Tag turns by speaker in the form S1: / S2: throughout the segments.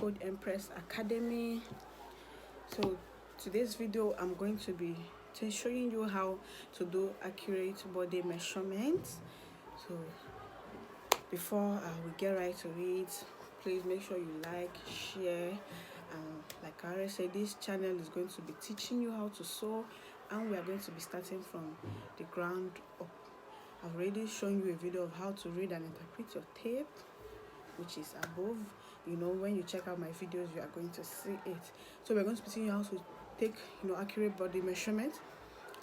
S1: Code Empress Academy. So today's video I'm going to be showing you how to do accurate body measurements. So before we get right to it, please make sure you like, share, and like I already said, this channel is going to be teaching you how to sew, and we are going to be starting from the ground up. I've already shown you a video of how to read and interpret your tape, which is above. You know, when you check out my videos, you are going to see it. So we're going to be teaching you how to take, accurate body measurements,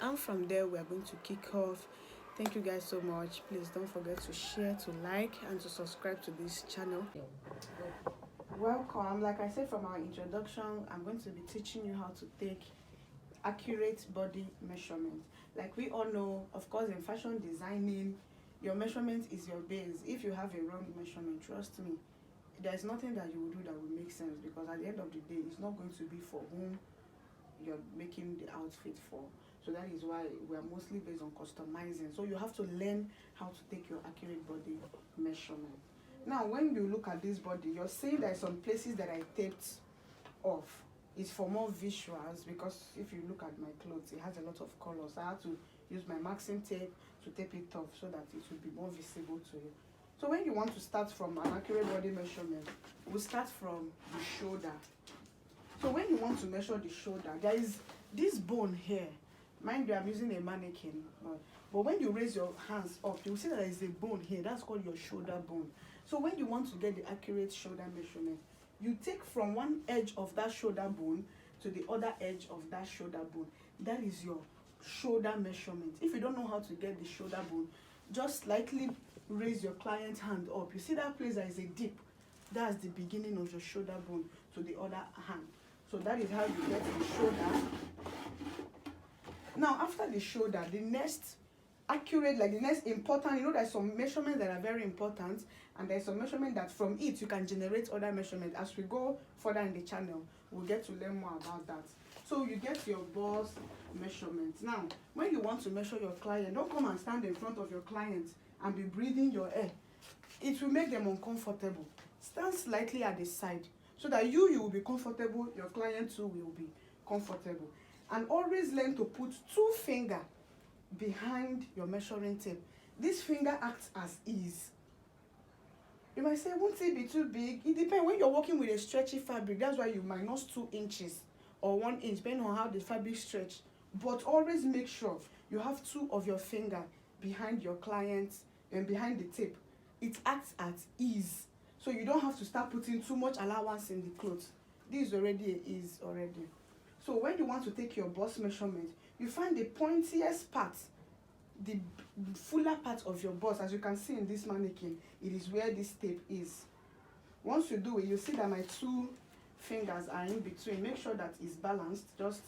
S1: and from there we are going to kick off. Thank you guys so much. Please don't forget to share, to like, and to subscribe to this channel. Welcome. Like I said from our introduction, I'm going to be teaching you how to take accurate body measurements. Like we all know, of course, in fashion designing, your measurement is your base. If you have a wrong measurement, trust me, there's nothing that you will do that will make sense, because at the end of the day, it's not going to be for whom you're making the outfit for. So that is why we're mostly based on customizing. So you have to learn how to take your accurate body measurement. Now, when you look at this body, you're seeing that some places that I taped off is for more visuals, because if you look at my clothes, it has a lot of colors. I had to use my maxing tape to tape it off so that it will be more visible to you. So when you want to start from an accurate body measurement, we'll start from the shoulder. So when you want to measure the shoulder, there is this bone here. Mind you, I'm using a mannequin, but when you raise your hands up, you'll see that there is a bone here. That's called your shoulder bone. So when you want to get the accurate shoulder measurement, you take from one edge of that shoulder bone to the other edge of that shoulder bone. That is your shoulder measurement. If you don't know how to get the shoulder bone, just slightly raise your client's hand up. You see that place that is a dip? That's the beginning of your shoulder bone to the other hand. So that is how you get the shoulder. Now, after the shoulder, the next accurate, like the next important, there's some measurements that are very important, and there's some measurement that from it you can generate other measurements. As we go further in the channel, we'll get to learn more about that. So you get your bust measurement. Now, when you want to measure your client, don't come and stand in front of your client and be breathing your air. It will make them uncomfortable. Stand slightly at the side so that you will be comfortable, your client too will be comfortable. And always learn to put 2 fingers behind your measuring tape. This finger acts as ease. You might say, won't it be too big? It depends. When you're working with a stretchy fabric, that's why you minus 2 inches or 1 inch, depending on how the fabric stretch. But always make sure you have 2 of your fingers behind your client and behind the tape. It acts as ease. So you don't have to start putting too much allowance in the clothes. This is already an ease already. So when you want to take your bust measurement, you find the pointiest part, the fuller part of your bust. As you can see in this mannequin, it is where this tape is. Once you do it, you see that my 2 fingers are in between. Make sure that it's balanced. Just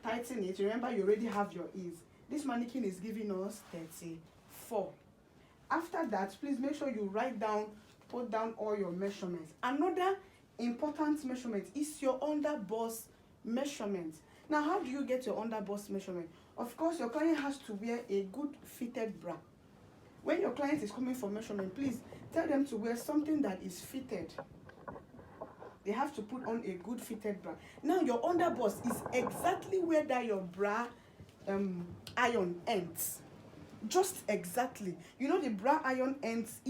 S1: tighten it. Remember, you already have your ease. This mannequin is giving us 34. After that, please make sure you put down all your measurements. Another important measurement is your under bust measurement. Now, how do you get your under bust measurement? Of course, your client has to wear a good fitted bra. When your client is coming for measurement, please tell them to wear something that is fitted. They have to put on a good fitted bra. Now, your under bust is exactly where that your bra iron ends. Just exactly. The bra iron ends.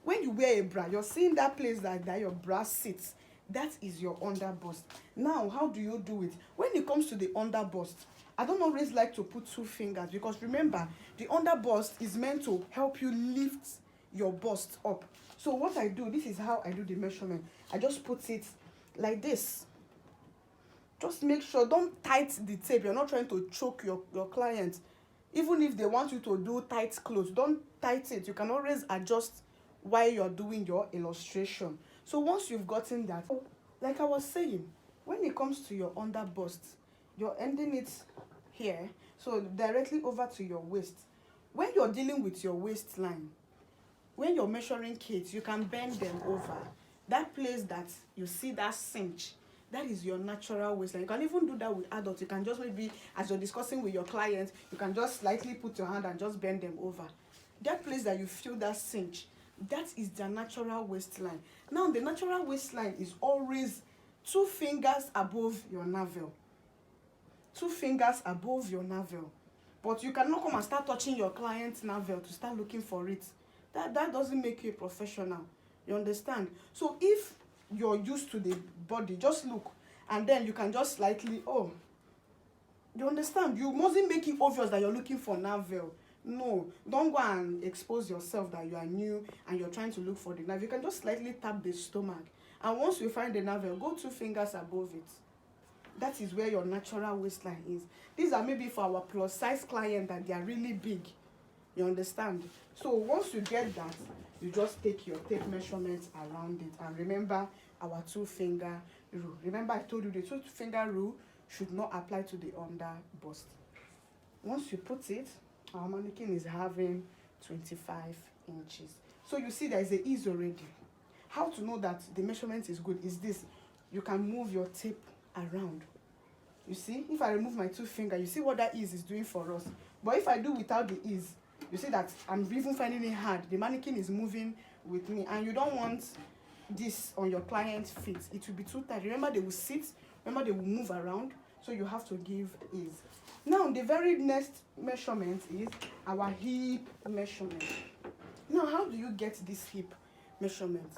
S1: When you wear a bra, you're seeing that place that your bra sits. That is your under bust. Now, how do you do it? When it comes to the under bust, I don't always like to put 2 fingers, because remember, the under bust is meant to help you lift your bust up. So what I do, this is how I do the measurement. I just put it like this. Just make sure, don't tight the tape. You're not trying to choke your client. Even if they want you to do tight clothes, don't tight it. You can always adjust while you're doing your illustration. So once you've gotten that, like I was saying, when it comes to your under bust, you're ending it here, so directly over to your waist. When you're dealing with your waistline, when you're measuring kids, you can bend them over. That place that you see that cinch, that is your natural waistline. You can even do that with adults. You can just, maybe as you're discussing with your client, you can just slightly put your hand and just bend them over. That place that you feel that cinch, That is their natural waistline. Now, the natural waistline is always 2 fingers above your navel. 2 fingers above your navel. But you cannot come and start touching your client's navel to start looking for it. That doesn't make you a professional. You understand? So if you're used to the body, just look, and then you can just slightly, oh, you understand? You mustn't make it obvious that you're looking for navel. No, don't go and expose yourself that you are new and you're trying to look for the navel. You can just slightly tap the stomach, and once you find the navel, go 2 fingers above it. That is where your natural waistline is. These are maybe for our plus size client that they are really big. You understand? So once you get that, you just take your tape measurements around it, and remember our 2 finger rule. Remember I told you the 2 finger rule should not apply to the under bust. Once you put it, our mannequin is having 25 inches. So you see there is a ease already. How to know that the measurement is good is this. You can move your tape around. You see, if I remove my 2 fingers, you see what that ease is doing for us. But if I do without the ease, you see that I'm even finding it hard. The mannequin is moving with me, and you don't want this on your client's feet. It will be too tight. Remember, they will sit. Remember, they will move around. So you have to give ease. Now, the very next measurement is our hip measurement. Now, how do you get this hip measurement?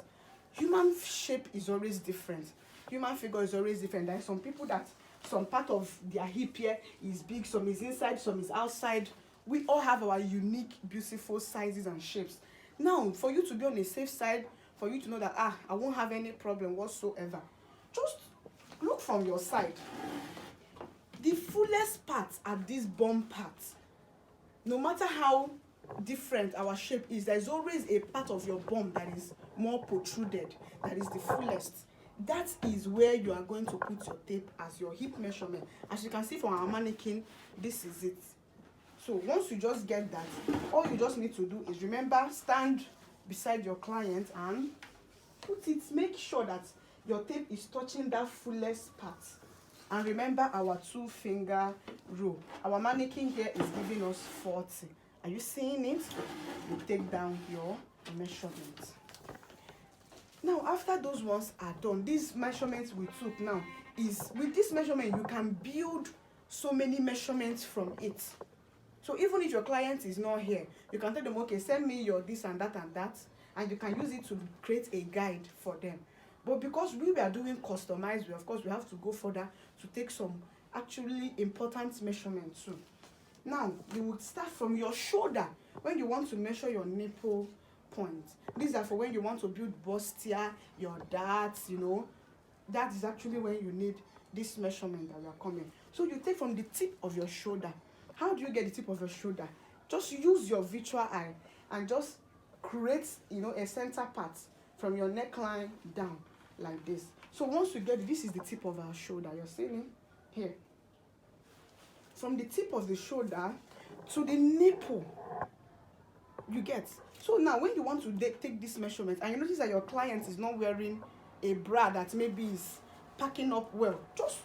S1: Human shape is always different. Human figure is always different. There are some people that some part of their hip here is big, some is inside, some is outside. We all have our unique, beautiful sizes and shapes. Now, for you to be on the safe side, for you to know that, I won't have any problem whatsoever, just look from your side. The fullest part are these bum parts. No matter how different our shape is, there's always a part of your bum that is more protruded, that is the fullest. That is where you are going to put your tape as your hip measurement. As you can see from our mannequin, this is it. So once you just get that, all you just need to do is remember, stand beside your client and put it, make sure that your tape is touching that fullest part. And remember our 2 finger rule. Our mannequin here is giving us 40. Are you seeing it? You take down your measurement. Now, after those ones are done, these measurements we took now is, with this measurement, you can build so many measurements from it. So even if your client is not here, you can tell them, okay, send me your this and that, and you can use it to create a guide for them. But because we were doing customized, of course, we have to go further to take some actually important measurements too. Now, you would start from your shoulder when you want to measure your nipple point. These are for when you want to build bustier, your darts, That is actually when you need this measurement that we are coming. So you take from the tip of your shoulder. How do you get the tip of your shoulder? Just use your visual eye and just create, a center part from your neckline down like this. So once you get this is the tip of our shoulder. You're seeing it here. From the tip of the shoulder to the nipple, you get. So now when you want to take this measurement and you notice that your client is not wearing a bra that maybe is packing up well, just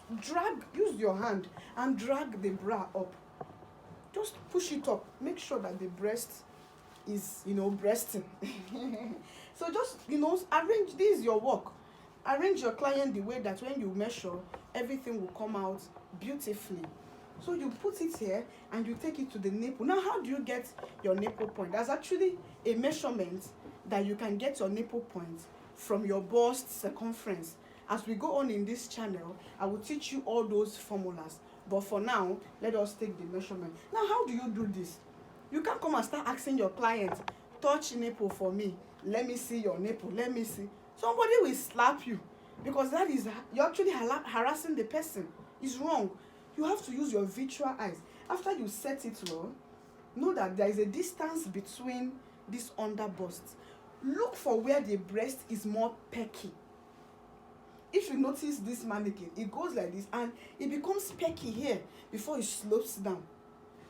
S1: use your hand and drag the bra up. Just push it up. Make sure that the breast is, breasting. So just, arrange. This is your work. Arrange your client the way that when you measure, everything will come out beautifully. So you put it here and you take it to the nipple. Now, how do you get your nipple point? There's actually a measurement that you can get your nipple point from your bust circumference. As we go on in this channel, I will teach you all those formulas. But for now, let us take the measurement. Now, how do you do this? You can't come and start asking your client, touch nipple for me. Let me see your nipple. Let me see. Somebody will slap you because that is, you're actually harassing the person. It's wrong. You have to use your visual eyes. After you set it well, know that there is a distance between this under bust. Look for where the breast is more pecky. If you notice this mannequin, it goes like this and it becomes pecky here before it slopes down.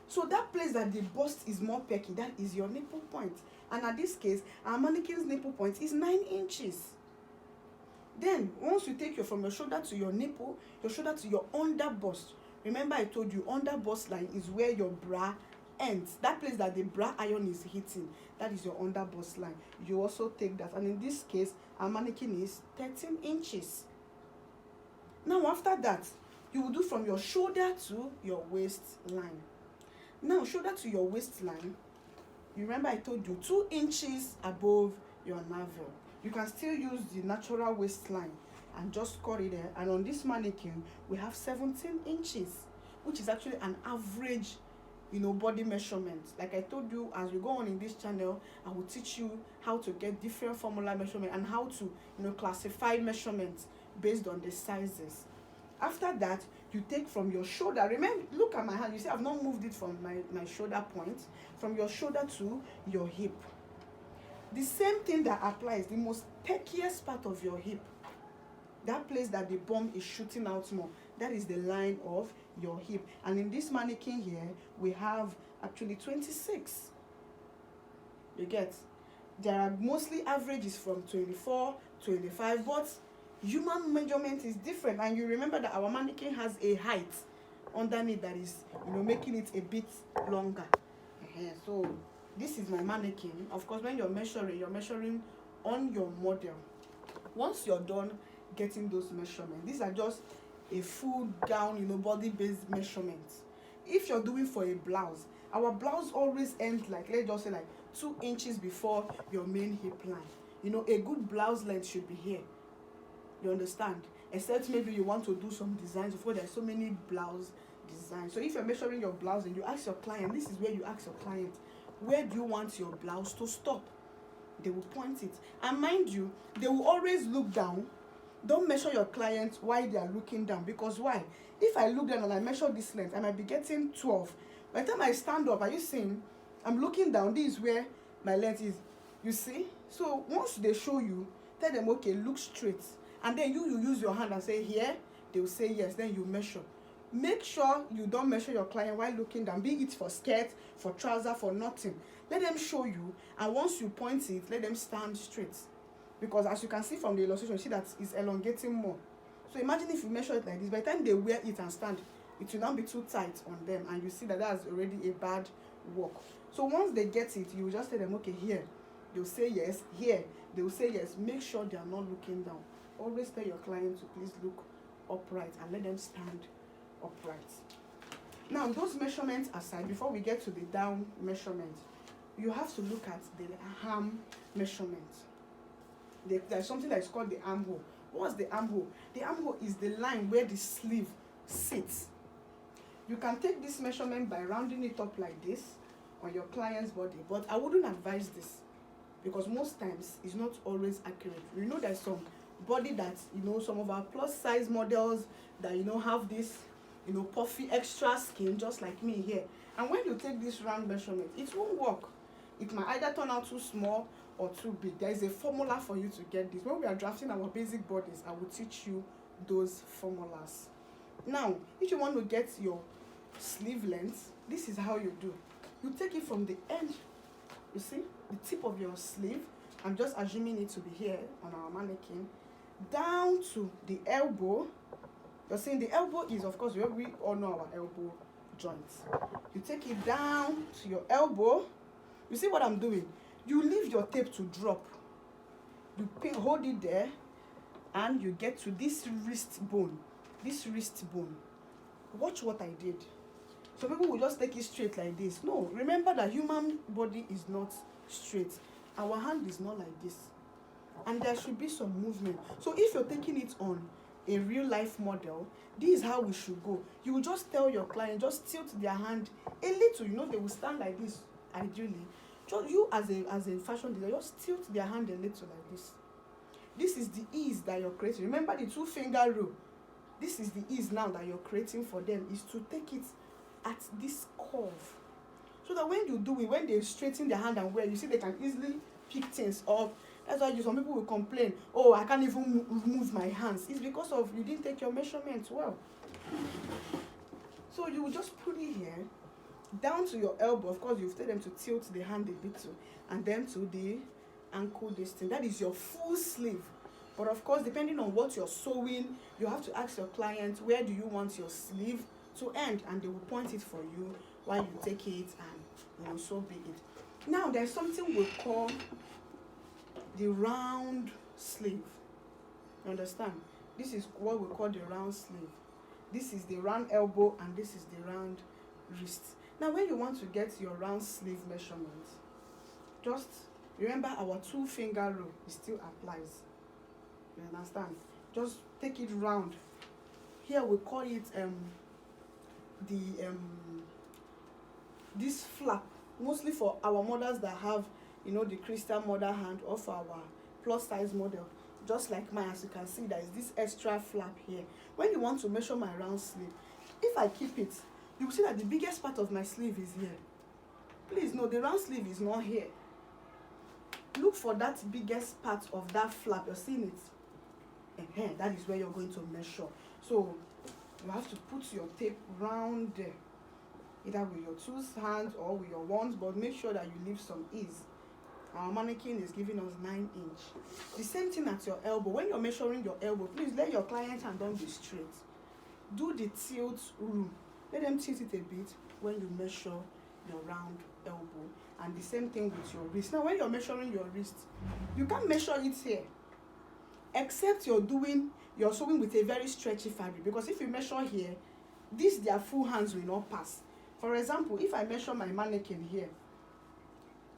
S1: So that place that the bust is more pecky, that is your nipple point. And in this case, our mannequin's nipple point is 9 inches. Then, once you take from your shoulder to your nipple, your shoulder to your under bust. Remember I told you under bust line is where your bra ends, that place that the bra iron is hitting, that is your under bust line. You also take that, and in this case our mannequin is 13 inches. Now after that, you will do from your shoulder to your waistline. Now shoulder to your waistline, you remember I told you 2 inches above your navel. You can still use the natural waistline and just cut it there. And on this mannequin we have 17 inches, which is actually an average, body measurement. Like I told you, as we go on in this channel, I will teach you how to get different formula measurement and how to classify measurements based on the sizes. After that, you take from your shoulder. Remember, look at my hand. You see I've not moved it from my shoulder point, from your shoulder to your hip. The same thing that applies, the most techiest part of your hip, that place that the bum is shooting out more, that is the line of your hip. And in this mannequin here, we have actually 26. You get? There are mostly averages from 24, 25, but human measurement is different. And you remember that our mannequin has a height underneath that is, making it a bit longer. So this is my mannequin. Of course, when you're measuring on your model. Once you're done getting those measurements, these are just a full gown, body-based measurements. If you're doing for a blouse, our blouse always ends like, let's just say like 2 inches before your main hip line. A good blouse length should be here. You understand? Except maybe you want to do some designs before. There's so many blouse designs. So if you're measuring your blouse and you ask your client, this is where you ask your client, where do you want your blouse to stop? They will point it. And mind you, they will always look down. Don't measure your client while they are looking down. Because why? If I look down and I measure this length, I might be getting 12. By the time I stand up, are you seeing? I'm looking down. This is where my length is. You see? So once they show you, tell them, okay, look straight. And then you use your hand and say, here. They will say yes. Then you measure. Make sure you don't measure your client while looking down. Be it for skirt, for trouser, for nothing. Let them show you. And once you point it, let them stand straight. Because as you can see from the illustration, you see that it's elongating more. So imagine if you measure it like this. By the time they wear it and stand, it will not be too tight on them. And you see that that's already a bad work. So once they get it, you just tell them, okay, here. They'll say yes. Here. They'll say yes. Make sure they are not looking down. Always tell your client to please look upright and let them stand upright. Now, those measurements aside, before we get to the down measurement, you have to look at the arm measurement. There's something that is called the armhole. What's the armhole? The armhole is the line where the sleeve sits. You can take this measurement by rounding it up like this on your client's body, but I wouldn't advise this because most times it's not always accurate. You know, there's some body that, some of our plus size models that, have this, puffy extra skin just like me here. And when you take this round measurement, it won't work. It might either turn out too small or too big. There is a formula for you to get this. When we are drafting our basic bodies, I will teach you those formulas. Now, if you want to get your sleeve length, this is how you do. You take it from the end, you see, the tip of your sleeve. I'm just assuming it to be here on our mannequin, down to the elbow. You're saying the elbow is, of course, we all know our elbow joints. You take it down to your elbow. You see what I'm doing? You leave your tape to drop. You hold it there, and you get to this wrist bone. This wrist bone. Watch what I did. So people will just take it straight like this. No, remember that human body is not straight. Our hand is not like this. And there should be some movement. So if you're taking it on a real life model, this is how we should go. You will just tell your client, just tilt their hand a little. They will stand like this, ideally. Just you as a fashion designer, just tilt their hand a little like this. This is the ease that you're creating. Remember the 2-finger rule. This is the ease now that you're creating for them, is to take it at this curve. So that when you do it, when they straighten their hand and wear, you see they can easily pick things up. That's why some people will complain, oh, I can't even move my hands. It's because of you didn't take your measurements well. So you will just put it here, down to your elbow. Of course, you've told them to tilt the hand a bit too, and then to the ankle distance. That is your full sleeve. But of course, depending on what you're sewing, you have to ask your client, where do you want your sleeve to end? And they will point it for you while you take it and so be it. Now there's something we call the round sleeve. You understand? This is what we call the round sleeve. This is the round elbow and this is the round wrist. Now when you want to get your round sleeve measurement, just remember our 2-finger rule. It still applies. You understand? Just take it round. Here we call it this flap, mostly for our models that have the crystal model hand, or for our plus size model, just like mine. As you can see, there is this extra flap here. When you want to measure my round sleeve, if I keep it, you will see that the biggest part of my sleeve is here. Please, no, the round sleeve is not here. Look for that biggest part of that flap. You're seeing it. That is where you're going to measure. So you have to put your tape round there, either with your 2 hands or with your 1s, but make sure that you leave some ease. Our mannequin is giving us 9 inch. The same thing at your elbow. When you're measuring your elbow, please let your client hand don't be straight. Do the tilt rule. Let them tilt it a bit when you measure your round elbow. And the same thing with your wrist. Now when you're measuring your wrist, you can't measure it here, except you're sewing with a very stretchy fabric, because if you measure here, their full hands will not pass. For example, if I measure my mannequin here,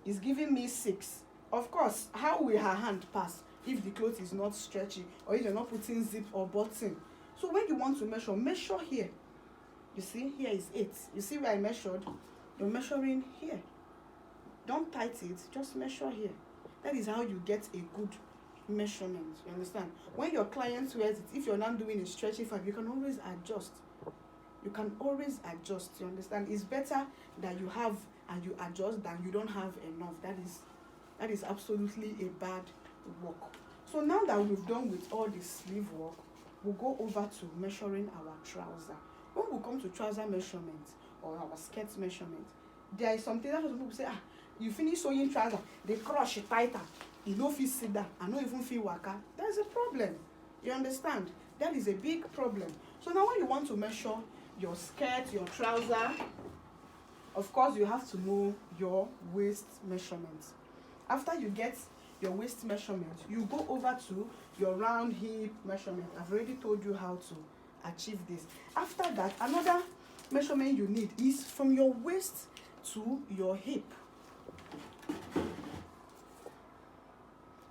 S1: it's giving me 6. Of course, how will her hand pass if the cloth is not stretchy, or if you're not putting zip or button? So when you want to measure here. You see, here is 8. You see where I measured? You're measuring here. Don't tight it, just measure here. That is how you get a good measurement. You understand? When your client wears it, if you're not doing a stretchy fabric, you can always adjust. You understand? It's better that you have and you adjust than you don't have enough. That is absolutely a bad work. So now that we've done with all the sleeve work, we'll go over to measuring our trouser. When we come to trouser measurement or our skirt measurement, there is something that some people say, you finish sewing trouser, they crush it tighter, you don't feel sit down, I don't even feel waka. There's a problem. You understand? That is a big problem. So now when you want to measure your skirt, your trouser, of course you have to know your waist measurement. After you get your waist measurement, you go over to your round hip measurement. I've already told you how to achieve this. After that, another measurement you need is from your waist to your hip.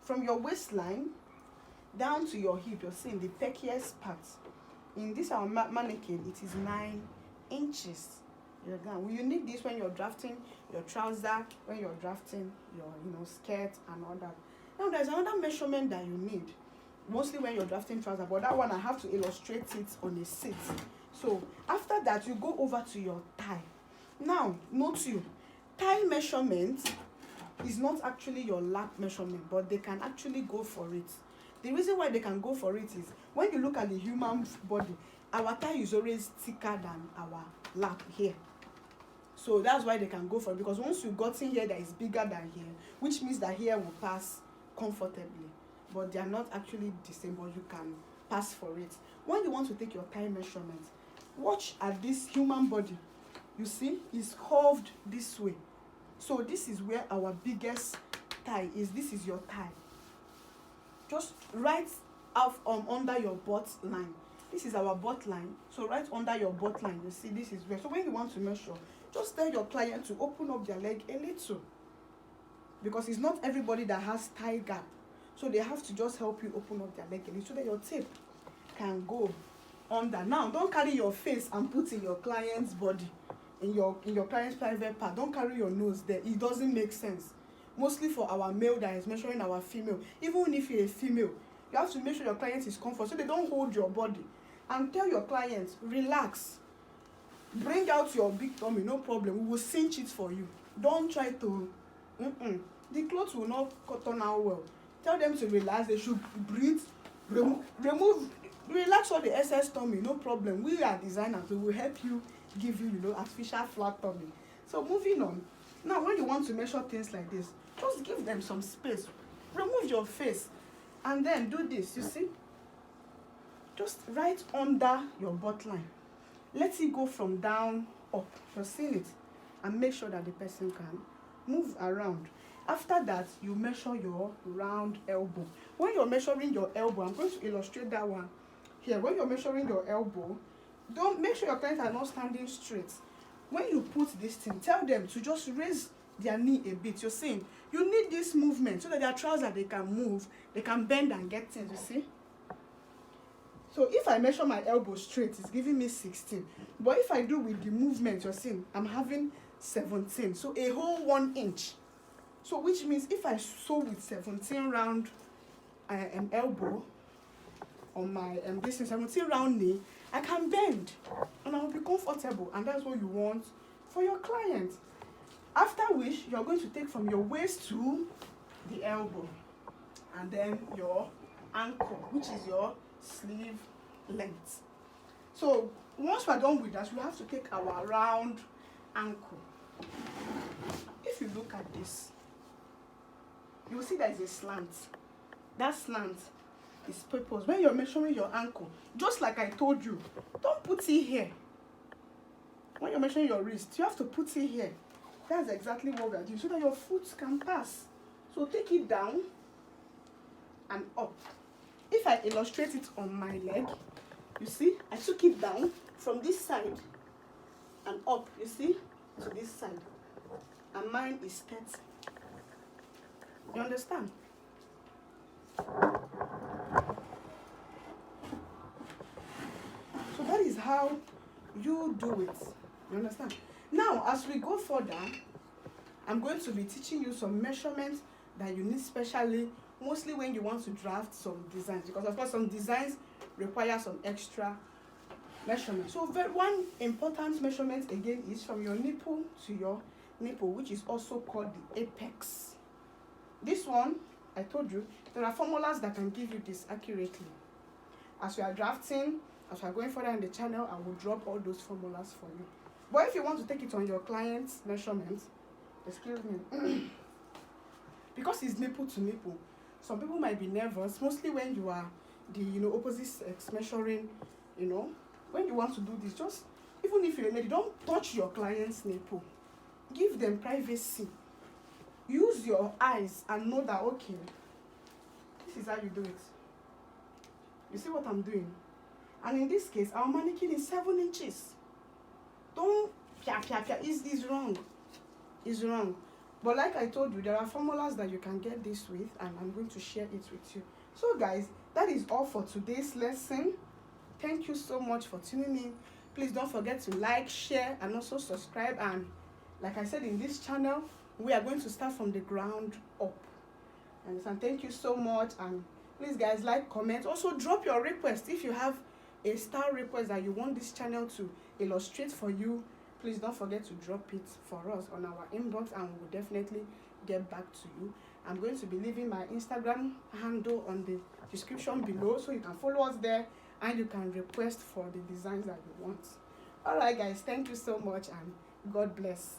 S1: From your waistline down to your hip, you're seeing the peckiest part. In this our mannequin, it is 9 inches. You need this when you're drafting your trouser, when you're drafting your skirt and all that. Now there's another measurement that you need, mostly when you're drafting trouser, but that one I have to illustrate it on a seat. So after that, you go over to your thigh. Now note thigh measurement is not actually your lap measurement, but they can actually go for it. The reason why they can go for it is when you look at the human body, our thigh is always thicker than our lap here. So that's why they can go for it, because once you got in here that is bigger than here, which means that here will pass comfortably. But they are not actually the same, but you can pass for it. When you want to take your thigh measurement, watch at this human body. You see, it's curved this way. So this is where our biggest thigh is. This is your thigh. Just right out under your butt line. This is our butt line. So right under your butt line, you see this is where. So when you want to measure, just tell your client to open up their leg a little, because it's not everybody that has thigh gap. So they have to just help you open up their leg a little so that your tape can go under. Now don't carry your face and put in your client's body, in your client's private part. Don't carry your nose there. It doesn't make sense. Mostly for our male that is measuring our female. Even if you're a female, you have to make sure your client is comfortable so they don't hold your body. And tell your client, relax. Bring out your big tummy, no problem. We will cinch it for you. Don't try to. The clothes will not turn out well. Tell them to relax. They should breathe. Relax all the excess tummy, no problem. We are designers. We will help you, give you, artificial flat tummy. So moving on. Now, when you want to measure things like this, just give them some space. Remove your face. And then do this, you see? Just right under your butt line. Let it go from down up. You're seeing it. and make sure that the person can move around. After that, you measure your round elbow. When you're measuring your elbow, I'm going to illustrate that one here. When you're measuring your elbow, don't make sure your clients are not standing straight. When you put this thing, tell them to just raise their knee a bit. You're saying you need this movement so that their trousers, they can move, they can bend and get things, you see. So if I measure my elbow straight, it's giving me 16. But if I do with the movement, you're seeing, I'm having 17. So a whole 1 inch. So which means if I sew with 17 round elbow on my this is 17 round knee, I can bend and I'll be comfortable, and that's what you want for your client. After which, you're going to take from your waist to the elbow, and then your ankle, which is your sleeve length. So once we're done with that, we have to take our round ankle. If you look at this, you will see there is a slant. That slant is purpose. When you're measuring your ankle, just like I told you, don't put it here. When you're measuring your wrist, you have to put it here. That's exactly what we're doing, so that your foot can pass. So take it down and up. If I illustrate it on my leg, you see, I took it down from this side and up, you see, to this side. And mine is 30. You understand? So that is how you do it. You understand? Now, as we go further, I'm going to be teaching you some measurements that you need specially, mostly when you want to draft some designs, because of course some designs require some extra measurements. So one important measurement again is from your nipple to your nipple, which is also called the apex. This one, I told you, there are formulas that can give you this accurately. As we are drafting, as we are going further in the channel, I will drop all those formulas for you. But if you want to take it on your client's measurement, excuse me, because it's nipple to nipple, some people might be nervous, mostly when you are the opposite sex measuring. When you want to do this, just even if you're a lady, don't touch your client's nipple. Give them privacy. Use your eyes and know that, okay, this is how you do it. You see what I'm doing? And in this case, our mannequin is 7 inches. Don't it's wrong. It's wrong. But like I told you, there are formulas that you can get this with, and I'm going to share it with you. So guys, that is all for today's lesson. Thank you so much for tuning in. Please don't forget to like, share, and also subscribe. And like I said, in this channel, we are going to start from the ground up. And thank you so much. And please guys, like, comment. Also drop your request. If you have a style request that you want this channel to illustrate for you, please don't forget to drop it for us on our inbox, and we will definitely get back to you. I'm going to be leaving my Instagram handle on the description below, so you can follow us there and you can request for the designs that you want. All right guys, thank you so much, and God bless.